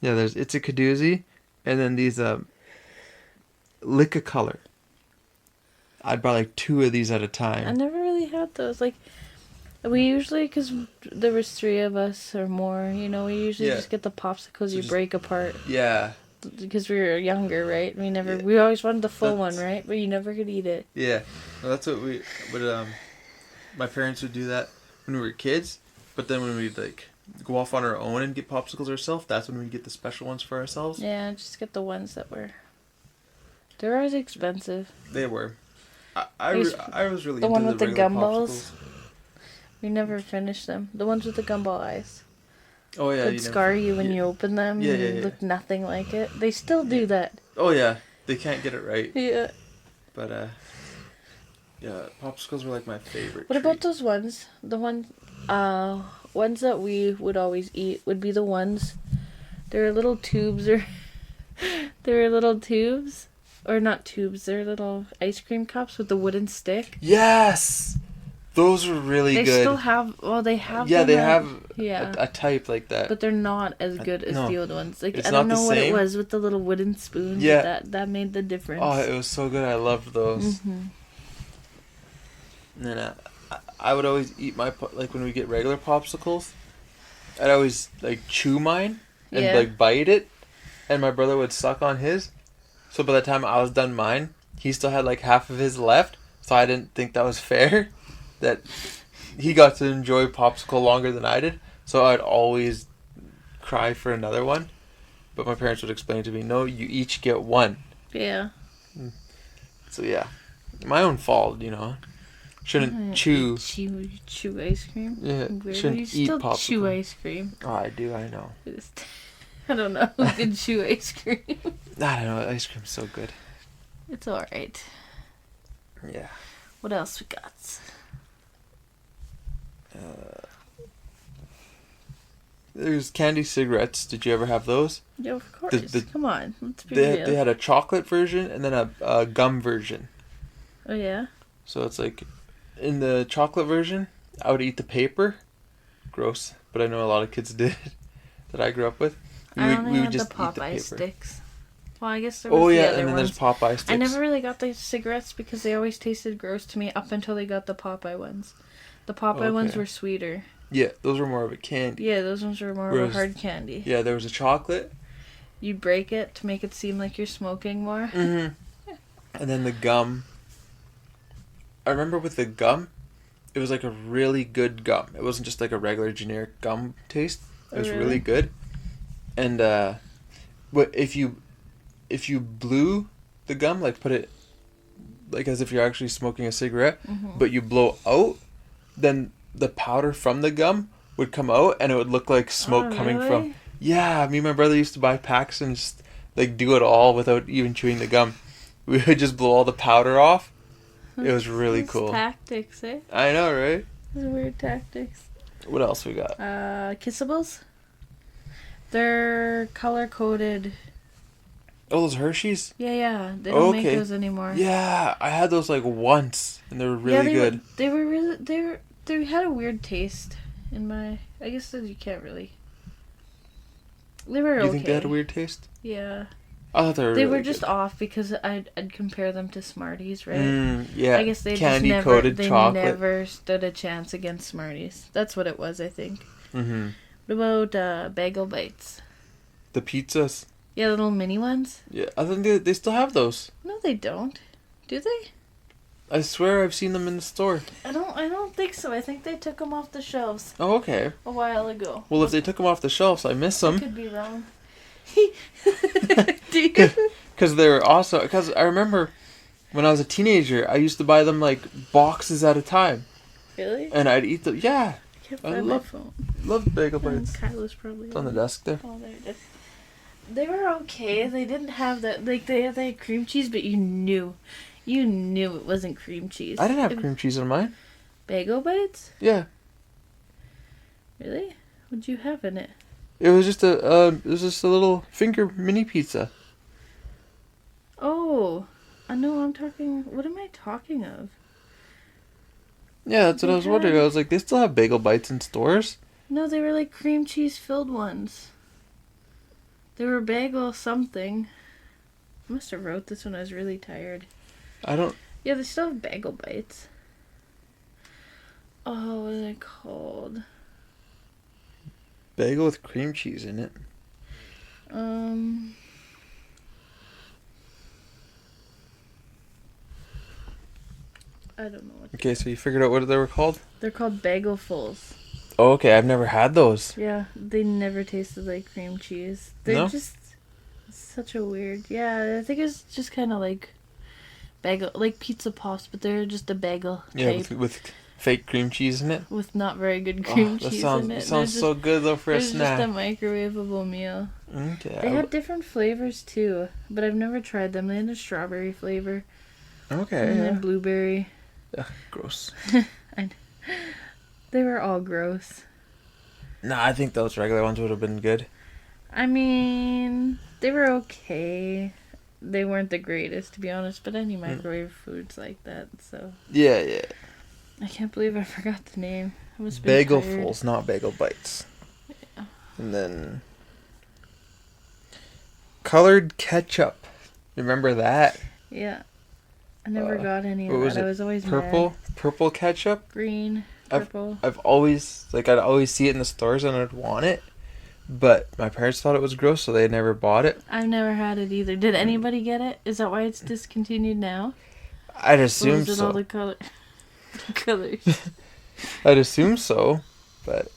Yeah, there's It's a Cadoosie, and then these Lick a Color. I'd buy like 2 of these at a I time. never really had those. Like, we usually, because there was 3 of us or more, you know, we usually Yeah. just get the popsicles So you just- break apart. Yeah, Because we were younger, right? Yeah. We always wanted the full one, That's- right? But you never could eat it. yeah. Well, that's what we would. My parents would do that when we were kids, but then when we'd like go off on our own and get popsicles ourselves, that's when we get the special ones for ourselves. Yeah, just get the ones that were... They were always expensive. They were. I I used- was really the into one with the regular gumballs? popsicles. We never finished them. The ones with the gumball eyes. Oh yeah, Would you never- scar you when yeah. you open them. Yeah, and yeah, you yeah. look nothing like it. They still do that. Oh yeah, they can't get it right. Yeah. But yeah, popsicles were like my favorite. What about treat. those ones? The ones that we would always eat would be the ones. They're little tubes, or they're little tubes, or not tubes. They're little ice cream cups with the wooden stick. Yes, those were really They good. still have. Well, they have. Yeah, them they at- have Yeah. a type like that. But they're not as good as no. the old ones. Like, It's I don't not the know what it same. was with the little wooden spoons. Yeah. But that made the difference. Oh, it was so good. I loved those. Mhm. And then I would always eat like when we get regular popsicles, I'd always like chew mine and Yeah. like bite it, and my brother would suck on his. So by the time I was done mine, he still had like half of his left. So I didn't think that was fair, that he got to enjoy popsicle longer than I did. So I'd always cry for another one, but my parents would explain to me, no, you each get one. Yeah. So yeah, my own fault, you know. Shouldn't chew. Chew ice cream. Yeah, Where do shouldn't you eat still popsicle. chew ice cream? Oh, I do. I know. I don't know who can chew ice cream. I don't know. Ice cream's so good. It's alright. Yeah. What else we got? There's candy cigarettes. Did you ever have those? Yeah, of course. The- Come on. Let's be They real. they had a chocolate version and then a gum version. Oh, yeah? So it's like, in the chocolate version, I would eat the paper. Gross. But I know a lot of kids did. That I grew up with. I only we would had the just eat the Popeye paper. sticks. Well, I guess there was Oh the yeah, other and then ones. there's Popeye sticks. I never really got the cigarettes because they always tasted gross to me up until they got the Popeye ones. The Popeye ones Okay. were sweeter. Yeah, those were more of a candy. Yeah, those ones were more of Whereas- a hard candy. Yeah, there was a chocolate. You break it to make it seem like you're smoking more. Mm-hmm. And then the gum. I remember with the gum, it was like a really good gum. It wasn't just like a regular generic gum taste. It was Oh, really really? good. And what if you blew the gum, like put it like as if you're actually smoking a cigarette, Mhm. but you blow out, then the powder from the gum would come out and it would look like smoke Oh, coming really? from. Yeah, me and my brother used to buy packs and just like do it all without even chewing the gum. We would just blow all the powder off. It was really Those cool. Tactics, eh? I know, right? Those weird tactics. What else we got? Kissables. They're color coded. Oh, those Hershey's? Yeah. They don't make Okay. those anymore. Yeah, I had those like once and they were really good. They were really. They had a weird taste. In my, I guess that you can't really. They were You okay. think they had a weird taste? Yeah. I thought they were They really were just good. off because I'd compare them to Smarties, right? Yeah. I guess they candy just coated they chocolate. never stood a chance against Smarties. That's what it was, I think. Mm-hmm. What about Bagel Bites? The pizzas. Yeah, little mini ones. Yeah, I think they still have those. No, they don't. Do they? I swear I've seen them in the store. I don't think so. I think they took them off the shelves Oh, okay. a while ago. Well, if they took them off the shelves, I miss I them. could be wrong. Do you? Because they were awesome. Because I remember when I was a teenager, I used to buy them like boxes at a time. Really? And I'd eat them. Yeah. I can't I find love- my phone. Loved Bagel Bites. Kyla's probably It's on the desk there. Oh, there it is. They were okay. They didn't have that. Like they had cream cheese, but you knew it wasn't cream cheese. I didn't have cream cheese on mine. Bagel Bites? Yeah. Really? What'd you have in it? It was just a little finger mini pizza. Oh, I know. I'm talking. What am I talking of? Yeah, that's what They I was wondering. had- I was like, they still have Bagel Bites in stores. No, they were like cream cheese filled ones. They were bagel something. I must have wrote this when I was really tired. I don't. Yeah, they still have Bagel Bites. Oh, what are they called? Bagel with cream cheese in it. I don't know what. Okay, so you figured out what they were called? They're called Bagelfuls. Oh, okay. I've never had those. Yeah, they never tasted like cream cheese. They're No? just such a weird. Yeah, I think it's just kind of like bagel, like pizza pops, but they're just a bagel Yeah, type with fake cream cheese in it. with not very good cream That cheese sounds in it. sounds They're so good though for a just, snack. just a microwavable meal. Okay. They had different flavors too, but I've never tried them. They had a strawberry flavor Okay. and Yeah. then blueberry. Ugh, gross. They were all gross. Nah, I think those regular ones would have been good. I mean, they were okay. They weren't the greatest, to be honest, but any microwave food's like that, so. Yeah, yeah. I can't believe I forgot the name. I was tired. Bagelfuls, not Bagel Bites. Yeah. And then colored ketchup. Remember that? Yeah. I never got any what of was that. it? I was always Purple? mad. Purple ketchup? Green, purple. I've always, I'd always see it in the stores and I'd want it. But my parents thought it was gross, so they never bought it. I've never had it either. Did anybody get it? Is that why it's discontinued now? I'd Or assume is it all so. the colors? I'd assume so, but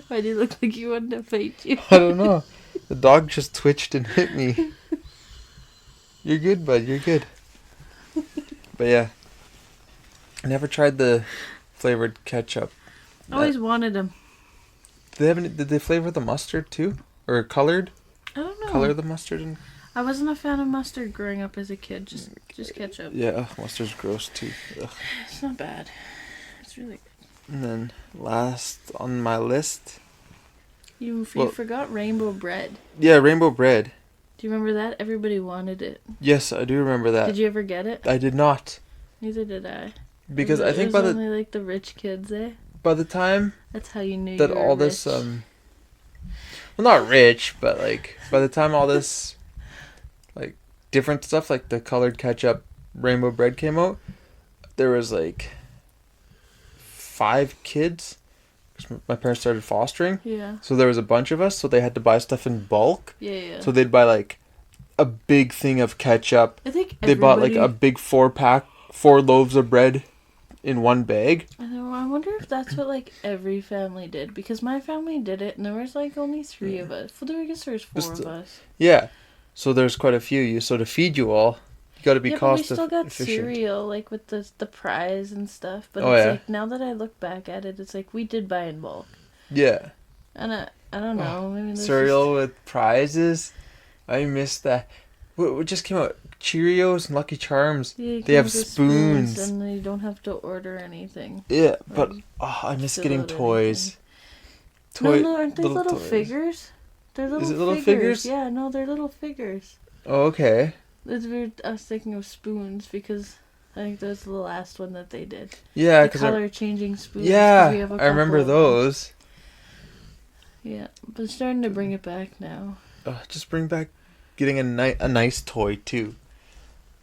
Why do you look like you wanted to fight you? I don't know. The dog just twitched and hit me. You're good, bud. You're good. But yeah, I never tried the flavored ketchup. I always wanted them. Did they flavor the mustard too, or colored? I don't know. Color the mustard and I wasn't a fan of mustard growing up as a kid. Just ketchup. yeah, mustard's gross too. Ugh. It's not bad. It's really good. And then last on my list, You Well- forgot rainbow bread. yeah, rainbow bread. Do you remember that? Everybody wanted it. Yes, I do remember that. Did you ever get it? I did not, Neither did I. because It I think was only like the rich kids, eh? by the time That's how you knew that you were all this rich. well, not rich, but like by the time all this like different stuff like the colored ketchup rainbow bread came out, there was like 5 kids, 'cause my parents started fostering, Yeah. so there was a bunch of us, so they had to buy stuff in bulk. Yeah. So they'd buy like a big thing of ketchup. I think They bought like a big 4 loaves of bread in one bag. I know. I wonder if that's what like every family did, because my family did it, and there was like only 3 of us. Well, I guess there was 4 of us. Yeah. So there's quite a few. So to feed you all, you got to be Yeah, but we cost still got efficient. cereal, like with the prize and stuff. But Oh, it's yeah. like now that I look back at it, it's like we did buy in bulk, Yeah. and I don't know. Maybe there's Cereal with prizes. I miss that. What just came out? Cheerios and Lucky Charms. Yeah, it They have comes with spoons. and you don't have to order anything. Yeah, but Or I miss fill getting out toys. No, aren't they little toys. figures? They're little Is it little figures. figures? Yeah, no, they're little figures. Oh, okay. It's weird. I was thinking of spoons because I think that was the last one that they did. Yeah, The because color changing spoons. 'cause we yeah, have a I remember couple of them. those. Yeah, but starting to bring it back now. Just bring back getting a nice toy too.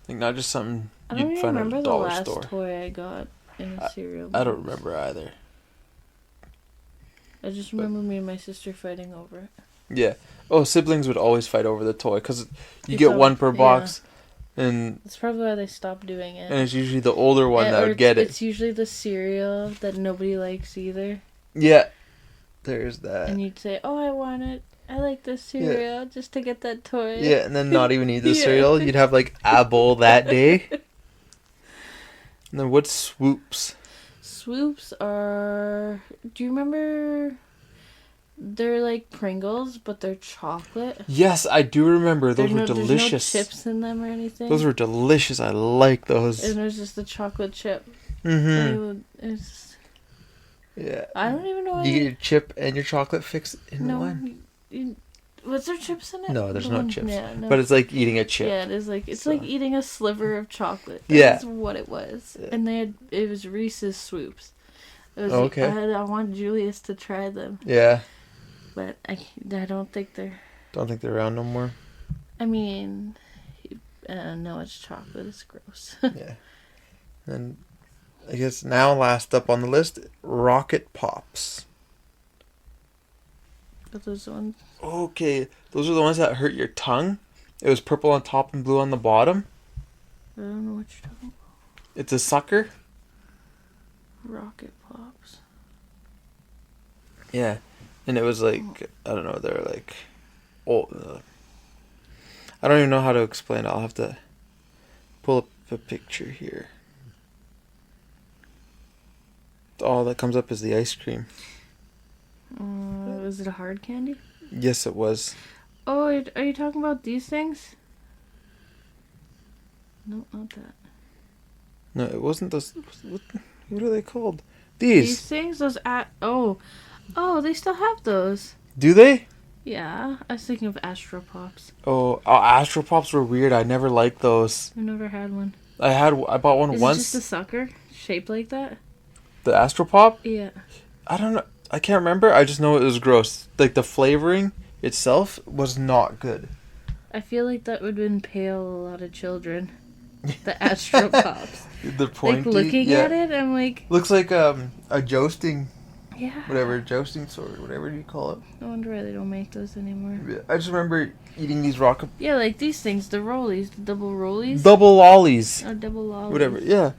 Like not just something I don't you'd even find at remember a the dollar last store. toy I got in a cereal. I don't box. remember either. I just remember me and my sister fighting over it. Yeah. Oh, siblings would always fight over the toy because you It's get all- one per box, and That's probably why they stopped doing it. it's usually the older one that Or would get it. It's usually the cereal that nobody likes either. Yeah. There's that. And you'd say, "Oh, I want it. I like this cereal," just to get that toy. Yeah, and then not even eat the Yeah. cereal. You'd have like a bowl that day. And then what's swoops? Swoops are. Do you remember? They're like Pringles, but they're chocolate. Yes, I do remember. Those were delicious. There's no chips in them or anything. Those were delicious. I like those. And there's just the chocolate chip. Mm-hmm. It's. Yeah. I don't even know. You get your chip and your chocolate fix in one. Was there chips in it? No, there's no chips. Yeah, no. But it's like eating a chip. Yeah, it is like it's like eating a sliver of chocolate. Yeah. That's what it was. Yeah. And it was Reese's Swoops. It was, okay. I want Julius to try them. Yeah. But I don't think they're. Don't think they're around no more. I mean, no, it's chocolate. It's gross. Yeah. And I guess now last up on the list, Rocket Pops. But those ones. Okay, those are the ones that hurt your tongue. It was purple on top and blue on the bottom. I don't know what you're talking about. It's a sucker. Rocket Pops. Yeah, and it was like I don't know. They're like, I don't even know how to explain it. I'll have to pull up a picture here. All that comes up is the ice cream. Was it a hard candy? Yes, it was. Oh, are you talking about these things? No, not that. No, it wasn't those. What are they called? These things? Those oh, they still have those. Do they? Yeah, I was thinking of Astro Pops. Oh, Astro Pops were weird. I never liked those. I've never had one. I bought one Is once. Is it just a sucker shaped like that? The Astro Pop? Yeah. I don't know. I can't remember. I just know it was gross. Like the flavoring itself was not good. I feel like that would impale a lot of children. The Astro Pops. The pointy. Like looking at it, I'm like. Looks like a jousting. Yeah. Whatever, jousting sword, whatever you call it. I wonder why they don't make those anymore. Yeah, I just remember eating these rocket. Yeah, like these things, the rollies, the double rollies. Double lollies. Oh, double lollies. Whatever. Yeah.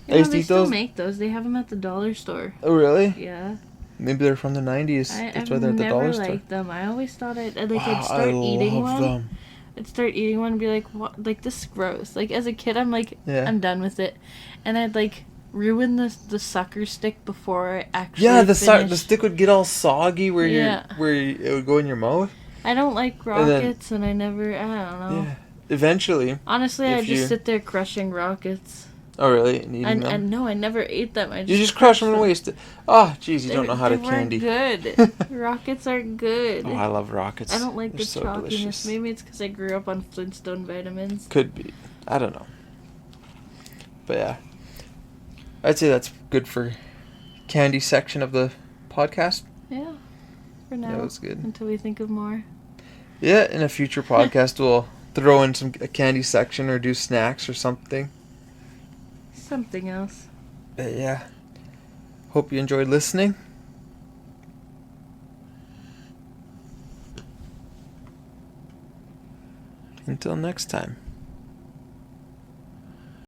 I used to eat those. They still make those. They have them at the dollar store. Oh really? Yeah. Maybe they're from the 90s. That's why they're at the dollar store. I never liked them. I always thought I'd start eating one. Them. I'd start eating one and be like, "What? Like this is gross." Like as a kid, I'm like, I'm done with it, and I'd like ruin the sucker stick before I actually. Yeah, the stick would get all soggy where it would go in your mouth. I don't like rockets, and I don't know. Yeah. Eventually. Honestly, I just sit there crushing rockets. Oh really? And eating them? And no, I never ate them. You just crush them and waste it. Oh, jeez, you don't know how to candy. Good. Rockets are good. Oh, I love rockets. I don't like They're the so chalkiness. delicious. Maybe it's because I grew up on Flintstone vitamins. Could be. I don't know. But yeah, I'd say that's good for candy section of the podcast. Yeah, for now. That was good. Until we think of more. Yeah, in a future podcast we'll throw in a candy section or do snacks or something. Something else. But yeah. Hope you enjoyed listening. Until next time.